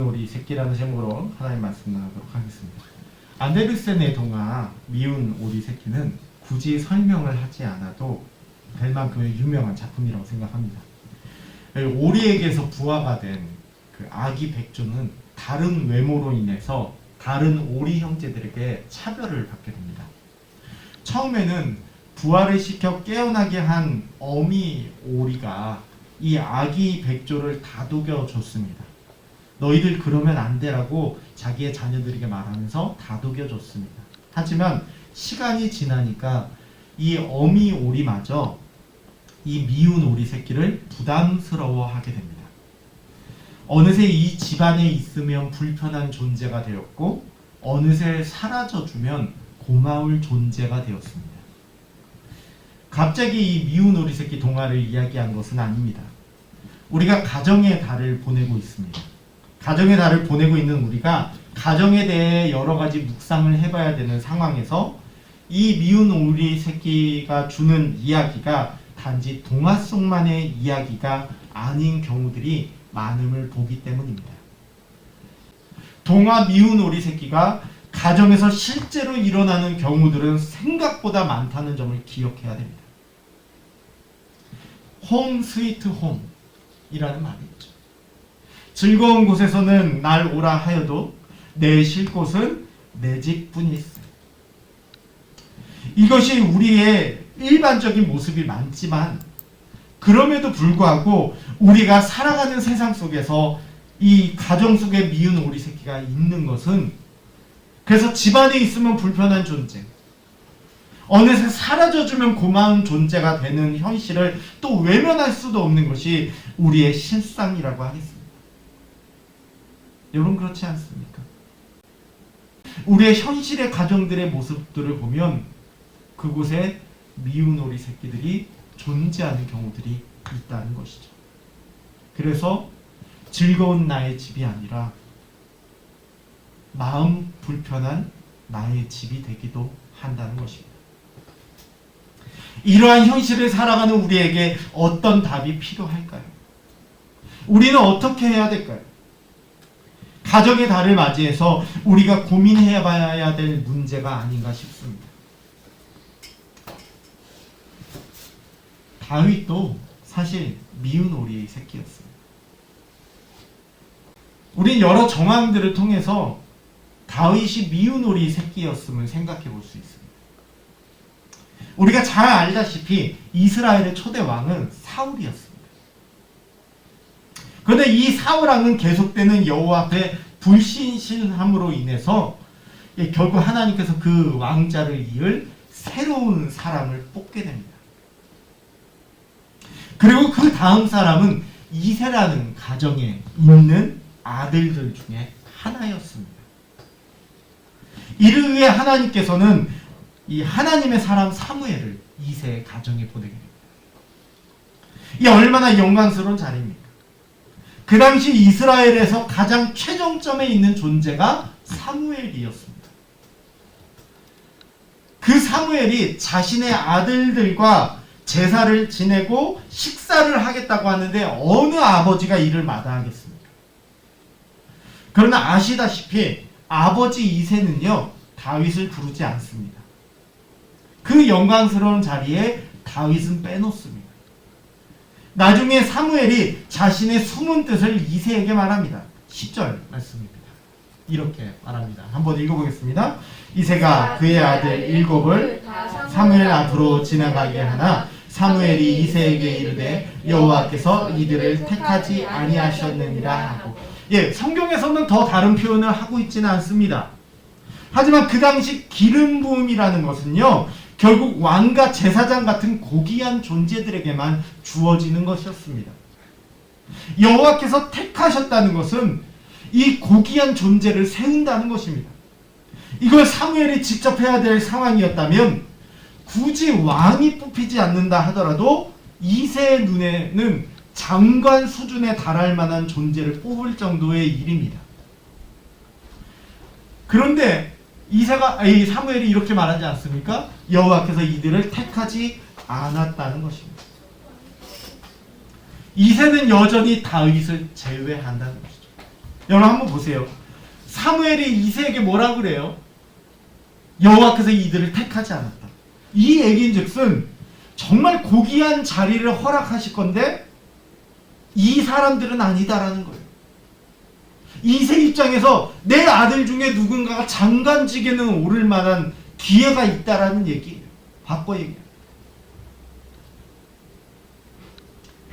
우리 새끼라는 제목으로 하나님 말씀 나누도록 하겠습니다. 안데르센의 동화 미운 오리 새끼는 굳이 설명을 하지 않아도 될 만큼의 유명한 작품이라고 생각합니다. 오리에게서 부화가 된 그 아기 백조는 다른 외모로 인해서 다른 오리 형제들에게 차별을 받게 됩니다. 처음에는 부화를 시켜 깨어나게 한 어미 오리가 이 아기 백조를 다독여 줬습니다. 너희들 그러면 안 되라고 자기의 자녀들에게 말하면서 다독여 줬습니다. 하지만 시간이 지나니까 이 어미 오리마저 이 미운 오리 새끼를 부담스러워하게 됩니다. 어느새 이 집안에 있으면 불편한 존재가 되었고 어느새 사라져주면 고마울 존재가 되었습니다. 갑자기 이 미운 오리 새끼 동화를 이야기한 것은 아닙니다. 우리가 가정의 달을 보내고 있습니다. 가정의 달을 보내고 있는 우리가 가정에 대해 여러 가지 묵상을 해봐야 되는 상황에서 이 미운 오리 새끼가 주는 이야기가 단지 동화 속만의 이야기가 아닌 경우들이 많음을 보기 때문입니다. 동화 미운 오리 새끼가 가정에서 실제로 일어나는 경우들은 생각보다 많다는 점을 기억해야 됩니다. 홈 스위트 홈이라는 말이 있죠. 즐거운 곳에서는 날 오라 하여도 내 쉴 곳은 내 집뿐일세. 이것이 우리의 일반적인 모습이 많지만 그럼에도 불구하고 우리가 살아가는 세상 속에서 이 가정 속에 미운 오리 새끼가 있는 것은 그래서 집안에 있으면 불편한 존재, 어느새 사라져주면 고마운 존재가 되는 현실을 또 외면할 수도 없는 것이 우리의 실상이라고 하겠습니다. 여러분 그렇지 않습니까? 우리의 현실의 가정들의 모습들을 보면 그곳에 미운 오리 새끼들이 존재하는 경우들이 있다는 것이죠. 그래서 즐거운 나의 집이 아니라 마음 불편한 나의 집이 되기도 한다는 것입니다. 이러한 현실을 살아가는 우리에게 어떤 답이 필요할까요? 우리는 어떻게 해야 될까요? 가정의 달을 맞이해서 우리가 고민해 봐야 될 문제가 아닌가 싶습니다. 다윗도 사실 미운 오리 새끼였습니다. 우린 여러 정황들을 통해서 다윗이 미운 오리 새끼였음을 생각해 볼 수 있습니다. 우리가 잘 알다시피 이스라엘의 초대 왕은 사울이었습니다. 그런데 이 사울왕은 계속되는 여호와 앞에 불신실함으로 인해서 결국 하나님께서 그 왕자를 이을 새로운 사람을 뽑게 됩니다. 그리고 그 다음 사람은 이새라는 가정에 있는 아들들 중에 하나였습니다. 이를 위해 하나님께서는 이 하나님의 사람 사무엘을 이새의 가정에 보내게 됩니다. 이 얼마나 영광스러운 자리입니까? 그 당시 이스라엘에서 가장 최정점에 있는 존재가 사무엘이었습니다. 그 사무엘이 자신의 아들들과 제사를 지내고 식사를 하겠다고 하는데 어느 아버지가 이를 마다하겠습니까? 그러나 아시다시피 아버지 이새는요 다윗을 부르지 않습니다. 그 영광스러운 자리에 다윗은 빼놓습니다. 나중에 사무엘이 자신의 숨은 뜻을 이새에게 말합니다. 10절 말씀입니다. 이렇게 말합니다. 한번 읽어보겠습니다. 이새가 그의 아들 7을 사무엘 앞으로 지나가게 하나 사무엘이 이새에게 이르되 여호와께서 이들을 택하지 아니하셨느니라 하고. 성경에서는 더 다른 표현을 하고 있지는 않습니다. 하지만 그 당시 기름 부음이라는 것은요 결국 왕과 제사장 같은 고귀한 존재들에게만 주어지는 것이었습니다. 여호와께서 택하셨다는 것은 이 고귀한 존재를 세운다는 것입니다. 이걸 사무엘이 직접 해야 될 상황이었다면 굳이 왕이 뽑히지 않는다 하더라도 이새의 눈에는 장관 수준에 달할 만한 존재를 뽑을 정도의 일입니다. 그런데 사무엘이 이렇게 말하지 않습니까? 여호와께서 이들을 택하지 않았다는 것입니다. 이새는 여전히 다윗을 제외한다는 것이죠. 여러분 한번 보세요. 사무엘이 이새에게 뭐라 그래요? 여호와께서 이들을 택하지 않았다. 이 얘기인즉슨 정말 고귀한 자리를 허락하실 건데 이 사람들은 아니다라는 거예요. 이새 입장에서 내 아들 중에 누군가가 장관직에는 오를 만한 기회가 있다라는 얘기예요. 바꿔 얘기해요.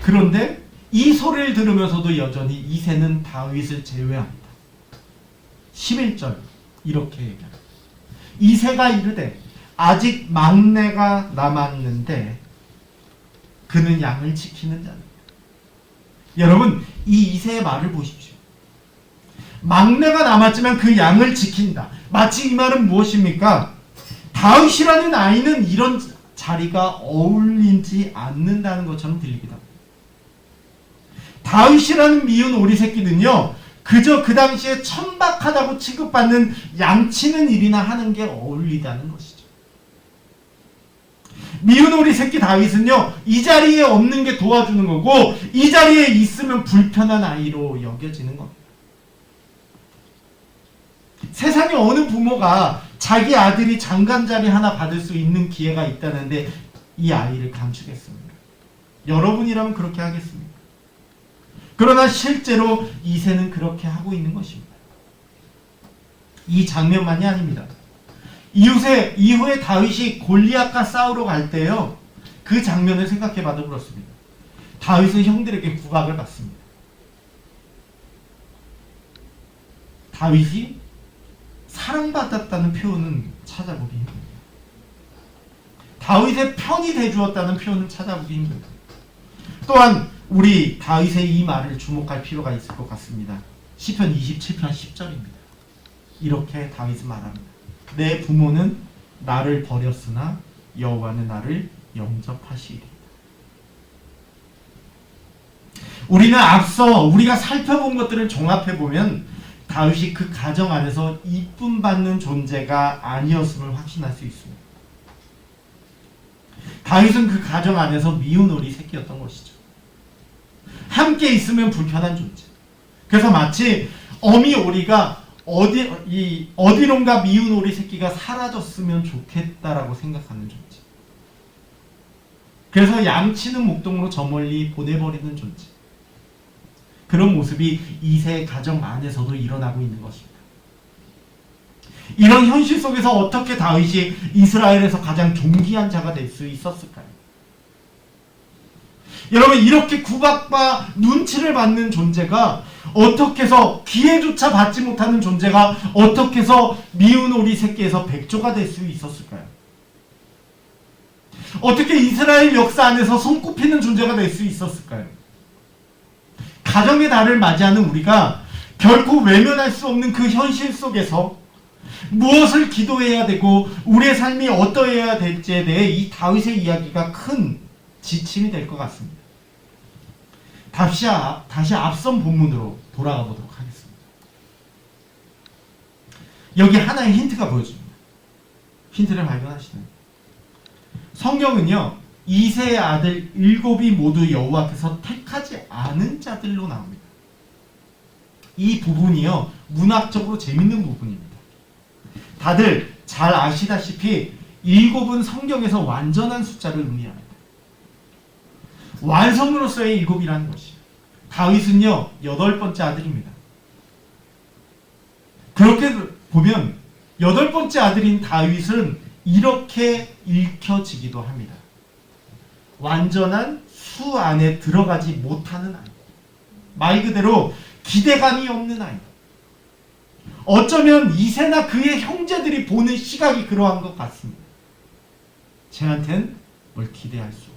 그런데 이 소리를 들으면서도 여전히 이새는 다윗을 제외합니다. 11절 이렇게 얘기합니다. 이새가 이르되 아직 막내가 남았는데 그는 양을 지키는 자입니다. 여러분 이 이새의 말을 보십시오. 막내가 남았지만 그 양을 지킨다. 마치 이 말은 무엇입니까? 다윗이라는 아이는 이런 자리가 어울리지 않는다는 것처럼 들리기도 합니다. 다윗이라는 미운 오리 새끼는요, 그저 그 당시에 천박하다고 취급받는 양치는 일이나 하는 게 어울리다는 것이죠. 미운 오리 새끼 다윗은요, 이 자리에 없는 게 도와주는 거고, 이 자리에 있으면 불편한 아이로 여겨지는 겁니다. 세상에 어느 부모가 자기 아들이 장관 자리 하나 받을 수 있는 기회가 있다는데 이 아이를 감추겠습니까? 여러분이라면 그렇게 하겠습니까? 그러나 실제로 이새는 그렇게 하고 있는 것입니다. 이 장면만이 아닙니다. 이후에 다윗이 골리앗과 싸우러 갈 때요, 그 장면을 생각해봐도 그렇습니다. 다윗은 형들에게 구박을 받습니다. 다윗이 사랑받았다는 표현은 찾아보기 힘듭니다. 다윗의 편이 돼주었다는 표현은 찾아보기 힘듭니다. 또한 우리 다윗의 이 말을 주목할 필요가 있을 것 같습니다. 시편 27편 10절입니다. 이렇게 다윗은 말합니다. 내 부모는 나를 버렸으나 여호와는 나를 영접하시리이다. 우리는 앞서 우리가 살펴본 것들을 종합해보면 다윗이 그 가정 안에서 이쁨 받는 존재가 아니었음을 확신할 수 있습니다. 다윗은 그 가정 안에서 미운 오리 새끼였던 것이죠. 함께 있으면 불편한 존재. 그래서 마치 어미 오리가 어디론가 미운 오리 새끼가 사라졌으면 좋겠다라고 생각하는 존재. 그래서 양치는 목동으로 저 멀리 보내버리는 존재. 그런 모습이 이새의 가정 안에서도 일어나고 있는 것입니다. 이런 현실 속에서 어떻게 다윗이 이스라엘에서 가장 존귀한 자가 될 수 있었을까요? 여러분, 이렇게 구박과 눈치를 받는 존재가 어떻게 해서 기회조차 받지 못하는 존재가 어떻게 해서 미운 오리 새끼에서 백조가 될 수 있었을까요? 어떻게 이스라엘 역사 안에서 손꼽히는 존재가 될 수 있었을까요? 가정의 달을 맞이하는 우리가 결코 외면할 수 없는 그 현실 속에서 무엇을 기도해야 되고 우리의 삶이 어떠해야 될지에 대해 이 다윗의 이야기가 큰 지침이 될 것 같습니다. 다시 앞선 본문으로 돌아가 보도록 하겠습니다. 여기 하나의 힌트가 보여집니다. 힌트를 발견하시나요? 성경은요, 이새의 아들 7이 모두 여호와께서 택하지 않은 자들로 나옵니다. 이 부분이요, 문학적으로 재밌는 부분입니다. 다들 잘 아시다시피 7은 성경에서 완전한 숫자를 의미합니다. 완성으로서의 7이라는 것이에요. 다윗은요, 8번째 아들입니다. 그렇게 보면 8번째 아들인 다윗은 이렇게 읽혀지기도 합니다. 완전한 수 안에 들어가지 못하는 아이. 말 그대로 기대감이 없는 아이. 어쩌면 이새나 그의 형제들이 보는 시각이 그러한 것 같습니다. 쟤한텐 뭘 기대할 수 없어.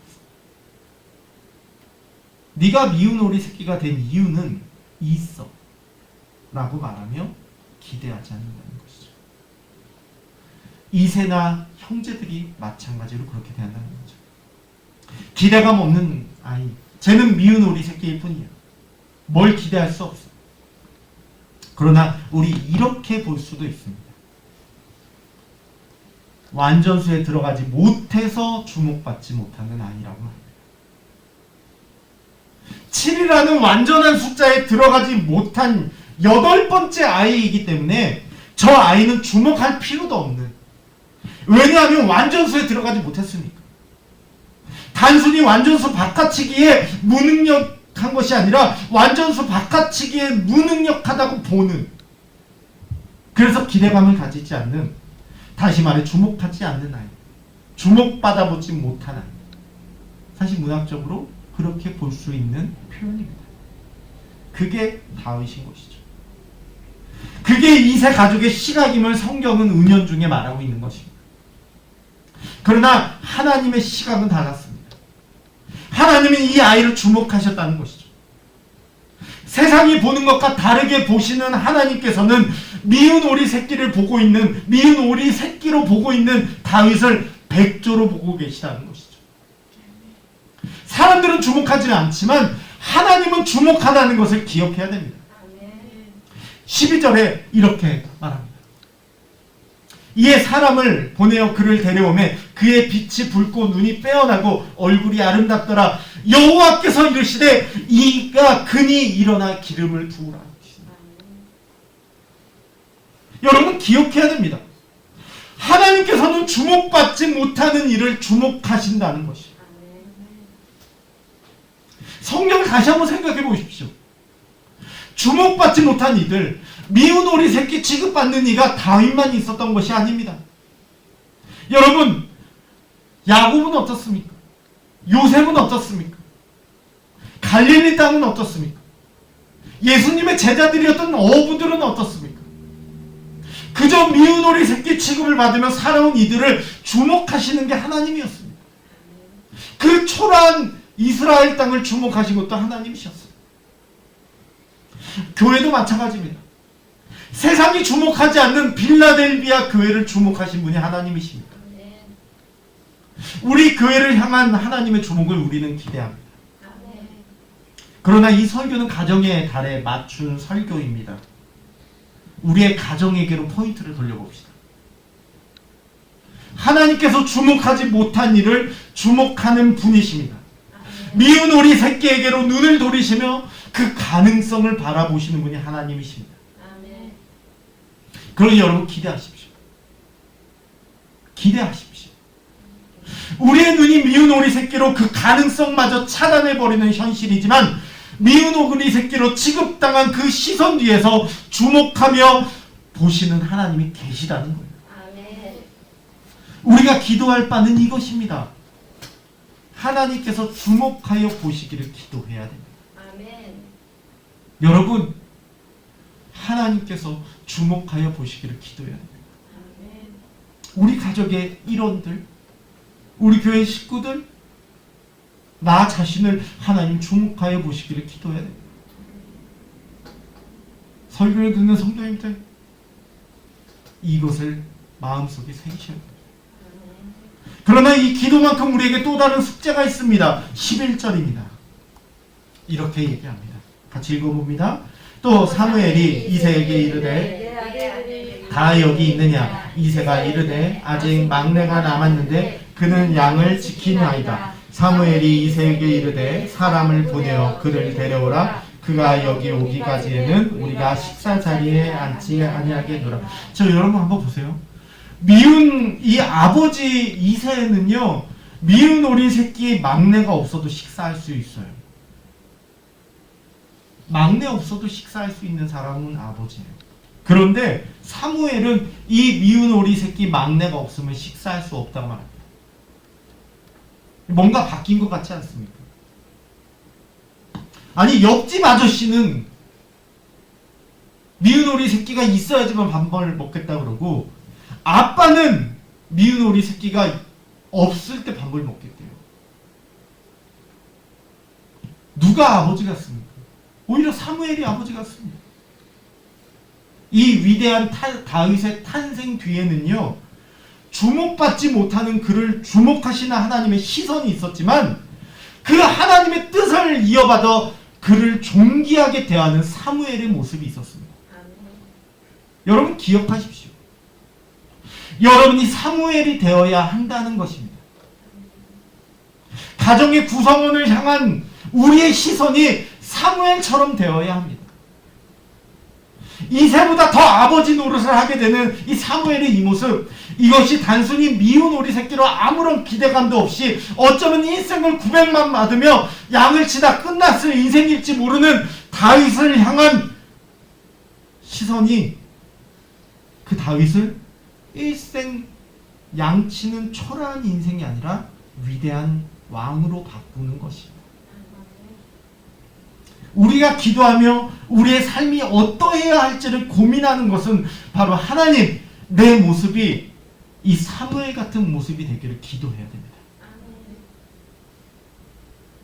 네가 미운 오리 새끼가 된 이유는 있어 라고 말하며 기대하지 않는다는 것이죠. 이새나 형제들이 마찬가지로 그렇게 대한다는 거죠. 기대감 없는 아이, 쟤는 미운 오리 새끼일 뿐이야. 뭘 기대할 수 없어. 그러나 우리 이렇게 볼 수도 있습니다. 완전수에 들어가지 못해서 주목받지 못하는 아이라고 합니다. 7이라는 완전한 숫자에 들어가지 못한 8번째 아이이기 때문에 저 아이는 주목할 필요도 없는, 왜냐하면 완전수에 들어가지 못했으니까. 단순히 완전수 바꿔치기에 무능력한 것이 아니라 완전수 바꿔치기에 무능력하다고 보는, 그래서 기대감을 가지지 않는, 다시 말해 주목하지 않는 아이, 주목받아보지 못한 아이. 사실 문학적으로 그렇게 볼 수 있는 표현입니다. 그게 다윗인 것이죠. 그게 이세 가족의 시각임을 성경은 은연중에 말하고 있는 것입니다. 그러나 하나님의 시각은 달랐습니다. 하나님은 이 아이를 주목하셨다는 것이죠. 세상이 보는 것과 다르게 보시는 하나님께서는 미운 오리 새끼를 보고 있는, 미운 오리 새끼로 보고 있는 다윗을 백조로 보고 계시다는 것이죠. 사람들은 주목하지는 않지만 하나님은 주목하다는 것을 기억해야 됩니다. 12절에 이렇게 말합니다. 이에 사람을 보내어 그를 데려오매 그의 빛이 붉고 눈이 빼어나고 얼굴이 아름답더라. 여호와께서 이르시되 이가 그니 일어나 기름을 부으라. 여러분 기억해야 됩니다. 하나님께서는 주목받지 못하는 일을 주목하신다는 것이에요. 성경을 다시 한번 생각해 보십시오. 주목받지 못한 이들, 미운 오리 새끼 취급받는 이가 다윗만 있었던 것이 아닙니다. 여러분, 야곱은 어떻습니까? 요셉은 어떻습니까? 갈릴리 땅은 어떻습니까? 예수님의 제자들이었던 어부들은 어떻습니까? 그저 미운 오리 새끼 취급을 받으며 살아온 이들을 주목하시는 게 하나님이었습니다. 그 초라한 이스라엘 땅을 주목하신 것도 하나님이셨어요. 교회도 마찬가지입니다. 세상이 주목하지 않는 빌라델비아 교회를 주목하신 분이 하나님이십니다. 우리 교회를 향한 하나님의 주목을 우리는 기대합니다. 그러나 이 설교는 가정의 달에 맞춘 설교입니다. 우리의 가정에게로 포인트를 돌려봅시다. 하나님께서 주목하지 못한 일을 주목하는 분이십니다. 미운 오리 새끼에게로 눈을 돌리시며 그 가능성을 바라보시는 분이 하나님이십니다. 그러니 여러분 기대하십시오. 기대하십시오. 우리의 눈이 미운 오리 새끼로 그 가능성마저 차단해버리는 현실이지만 미운 오리 새끼로 취급당한 그 시선 뒤에서 주목하며 보시는 하나님이 계시다는 거예요. 우리가 기도할 바는 이것입니다. 하나님께서 주목하여 보시기를 기도해야 됩니다. 여러분, 하나님께서 주목하여 보시기를 기도해야 됩니다. 우리 가족의 일원들, 우리 교회 식구들, 나 자신을 하나님 주목하여 보시기를 기도해야 됩니다. 설교를 듣는 성도님들, 이것을 마음속에 새기셔야 됩니다. 그러나 이 기도만큼 우리에게 또 다른 숙제가 있습니다. 11절입니다. 이렇게 얘기합니다. 같이 읽어봅니다. 또 사무엘이 이새에게 이르되 다 여기 있느냐? 이새가 이르되 아직 막내가 남았는데 그는 양을 지키나이다. 사무엘이 이새에게 이르되 사람을 보내어 그를 데려오라. 그가 여기 오기까지에는 우리가 식사 자리에 앉지 아니하겠노라. 저 여러분 한번 보세요. 미운 이 아버지 이새는요, 미운 오리 새끼 막내가 없어도 식사할 수 있어요. 막내 없어도 식사할 수 있는 사람은 아버지예요. 그런데 사무엘은 이 미운 오리 새끼 막내가 없으면 식사할 수 없다고 말합니다. 뭔가 바뀐 것 같지 않습니까? 아니, 옆집 아저씨는 미운 오리 새끼가 있어야지만 밥을 먹겠다 그러고, 아빠는 미운 오리 새끼가 없을 때 밥을 먹겠대요. 누가 아버지 같습니까? 오히려 사무엘이 아버지 같습니다. 이 위대한 다윗의 탄생 뒤에는요, 주목받지 못하는 그를 주목하시는 하나님의 시선이 있었지만 그 하나님의 뜻을 이어받아 그를 존귀하게 대하는 사무엘의 모습이 있었습니다. 여러분 기억하십시오. 여러분이 사무엘이 되어야 한다는 것입니다. 가정의 구성원을 향한 우리의 시선이 사무엘처럼 되어야 합니다. 이새보다 더 아버지 노릇을 하게 되는 이 사무엘의 이 모습, 이것이 단순히 미운 오리 새끼로 아무런 기대감도 없이 어쩌면 인생을 900만 맞으며 양을 치다 끝났을 인생일지 모르는 다윗을 향한 시선이 그 다윗을 일생 양치는 초라한 인생이 아니라 위대한 왕으로 바꾸는 것입니다. 우리가 기도하며 우리의 삶이 어떠해야 할지를 고민하는 것은 바로 하나님, 내 모습이 이 사무엘 같은 모습이 되기를 기도해야 됩니다.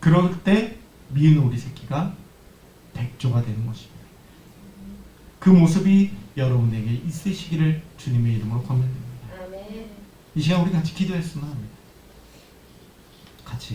그럴 때 미운 오리 새끼가 백조가 되는 것입니다. 그 모습이 여러분에게 있으시기를 주님의 이름으로 권면드립니다. 이 시간 우리 같이 기도했으면 합니다. 같이